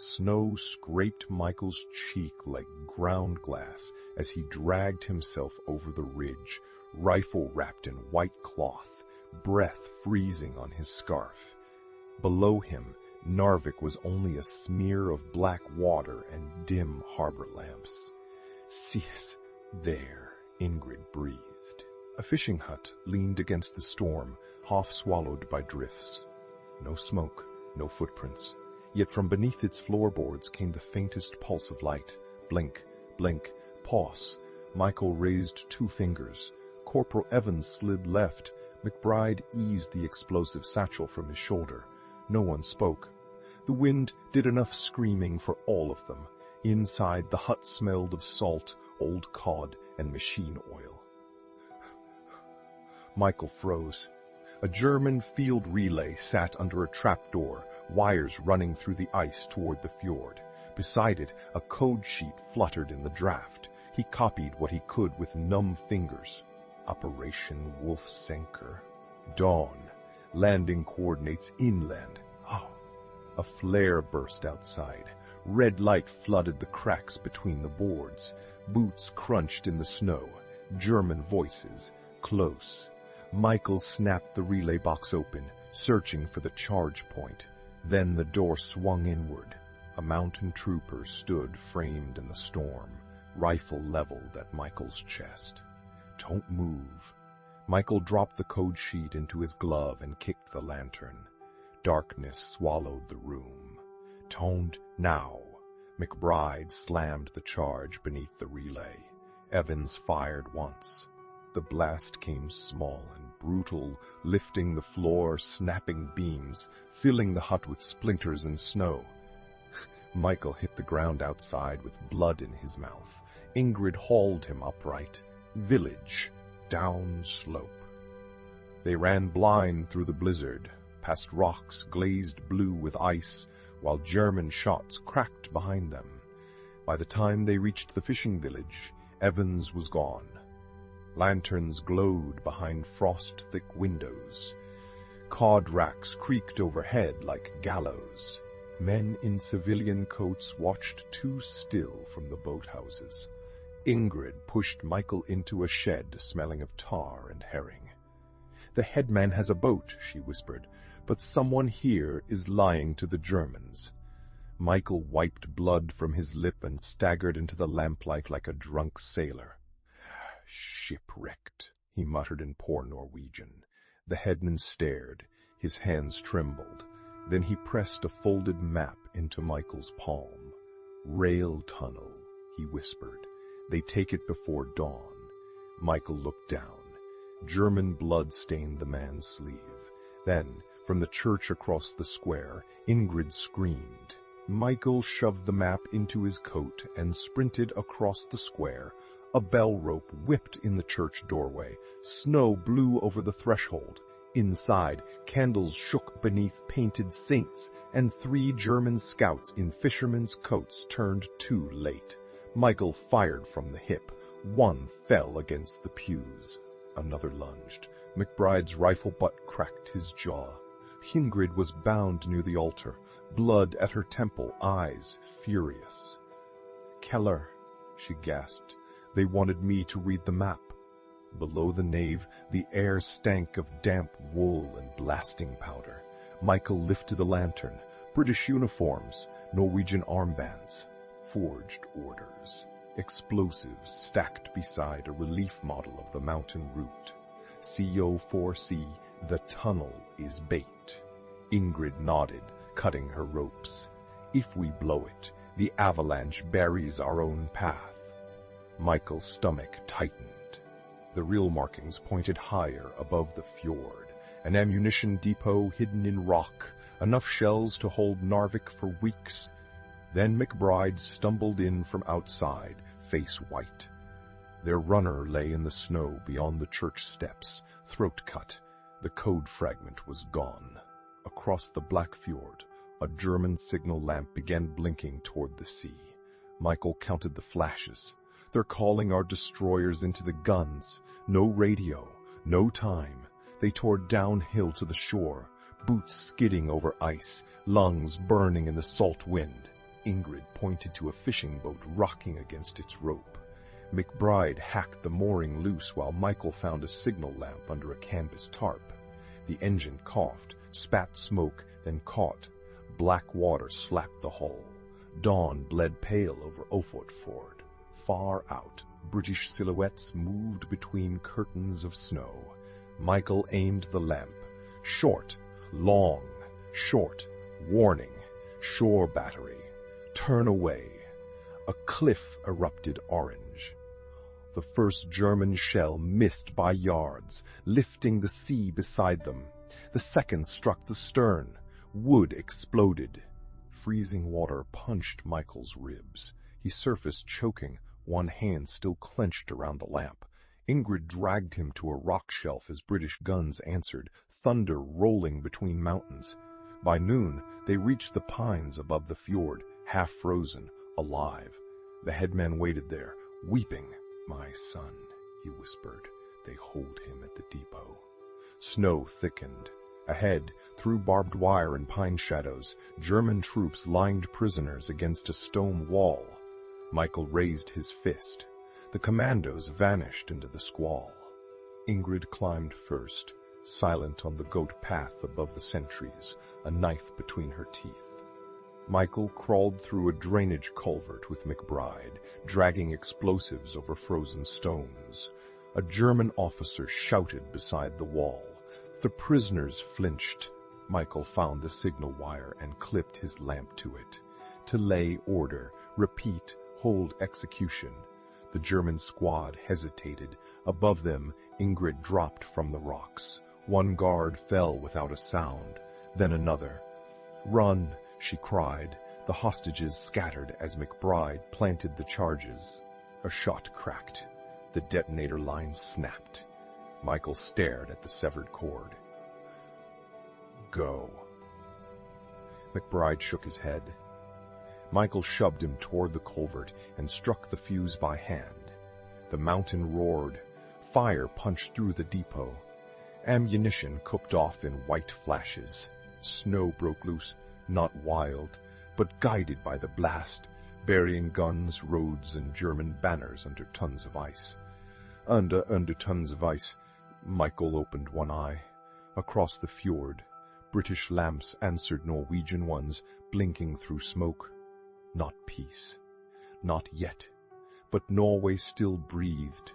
Snow scraped Michael's cheek like ground glass as he dragged himself over the ridge, rifle wrapped in white cloth, breath freezing on his scarf. Below him, Narvik was only a smear of black water and dim harbor lamps. "Sis, there," Ingrid breathed. A fishing hut leaned against the storm, half swallowed by drifts. No smoke, no footprints. Yet from beneath its floorboards came the faintest pulse of light. Blink, blink, pause. Michael raised 2 fingers. Corporal Evans slid left. McBride eased the explosive satchel from his shoulder. No one spoke. The wind did enough screaming for all of them. Inside, the hut smelled of salt, old cod, and machine oil. Michael froze. A German field relay sat under a trapdoor, wires running through the ice toward the fjord. Beside it, a code sheet fluttered in the draft. He copied what he could with numb fingers. Operation Wolfsenker. Dawn. Landing coordinates inland. Oh. A flare burst outside. Red light flooded the cracks between the boards. Boots crunched in the snow. German voices. Close. Michael snapped the relay box open, searching for the charge point. Then the door swung inward. A mountain trooper stood framed in the storm, rifle leveled at Michael's chest. "Don't move." Michael dropped the code sheet into his glove and kicked the lantern. Darkness swallowed the room. "Toned now." McBride slammed the charge beneath the relay. Evans fired once. The blast came small and brutal, lifting the floor, snapping beams, filling the hut with splinters and snow. Michael hit the ground outside with blood in his mouth. Ingrid hauled him upright. Village. Down slope. They ran blind through the blizzard, past rocks glazed blue with ice, while German shots cracked behind them. By the time they reached the fishing village, Evans was gone. Lanterns glowed behind frost-thick windows. Cod racks creaked overhead like gallows. Men in civilian coats watched too still from the boathouses. Ingrid pushed Michael into a shed smelling of tar and herring. "The headman has a boat," she whispered, "but someone here is lying to the Germans." Michael wiped blood from his lip and staggered into the lamplight like a drunk sailor. "Shipwrecked," he muttered in poor Norwegian. The headman stared. His hands trembled. Then he pressed a folded map into Michael's palm. "Rail tunnel," he whispered. "They take it before dawn." Michael looked down. German blood stained the man's sleeve. Then, from the church across the square, Ingrid screamed. Michael shoved the map into his coat and sprinted across the square. A bell rope whipped in the church doorway. Snow blew over the threshold. Inside, candles shook beneath painted saints, and 3 German scouts in fishermen's coats turned too late. Michael fired from the hip. One fell against the pews. Another lunged. McBride's rifle butt cracked his jaw. Ingrid was bound near the altar, blood at her temple, eyes furious. "Keller," she gasped. "They wanted me to read the map." Below the nave, the air stank of damp wool and blasting powder. Michael lifted the lantern. British uniforms, Norwegian armbands, forged orders. Explosives stacked beside a relief model of the mountain route. CO4C, the tunnel is bait. Ingrid nodded, cutting her ropes. "If we blow it, the avalanche buries our own path." Michael's stomach tightened. The real markings pointed higher above the fjord, an ammunition depot hidden in rock, enough shells to hold Narvik for weeks. Then McBride stumbled in from outside, face white. Their runner lay in the snow beyond the church steps, throat cut. The code fragment was gone. Across the black fjord, a German signal lamp began blinking toward the sea. Michael counted the flashes. "They're calling our destroyers into the guns. No radio, no time." They tore downhill to the shore, boots skidding over ice, lungs burning in the salt wind. Ingrid pointed to a fishing boat rocking against its rope. McBride hacked the mooring loose while Michael found a signal lamp under a canvas tarp. The engine coughed, spat smoke, then caught. Black water slapped the hull. Dawn bled pale over Ofot Ford. Far out, British silhouettes moved between curtains of snow. Michael aimed the lamp. Short, long, short, warning, shore battery. Turn away. A cliff erupted orange. The first German shell missed by yards, lifting the sea beside them. The second struck the stern. Wood exploded. Freezing water punched Michael's ribs. He surfaced choking, one hand still clenched around the lamp. Ingrid dragged him to a rock shelf as British guns answered, thunder rolling between mountains. By noon, they reached the pines above the fjord, half frozen, alive. The headman waited there, weeping. "My son," he whispered. "They hold him at the depot." Snow thickened. Ahead, through barbed wire and pine shadows, German troops lined prisoners against a stone wall. Michael raised his fist. The Commandos vanished into the squall. Ingrid climbed first, silent on the goat path above the sentries, a knife between her teeth. Michael crawled through a drainage culvert with McBride, dragging explosives over frozen stones. A German officer shouted beside the wall. The prisoners flinched. Michael found the signal wire and clipped his lamp to it. To lay order, repeat, hold execution. The German squad hesitated. Above them, Ingrid dropped from the rocks. One guard fell without a sound, then another. "Run," she cried. The hostages scattered as McBride planted the charges. A shot cracked. The detonator line snapped. Michael stared at the severed cord. "Go." McBride shook his head. Michael shoved him toward the culvert and struck the fuse by hand. The mountain roared. Fire punched through the depot. Ammunition cooked off in white flashes. Snow broke loose, not wild, but guided by the blast, burying guns, roads, and German banners under tons of ice. Under tons of ice. Michael opened one eye. Across the fjord, British lamps answered Norwegian ones, blinking through smoke. Not peace. Not yet. But Norway still breathed.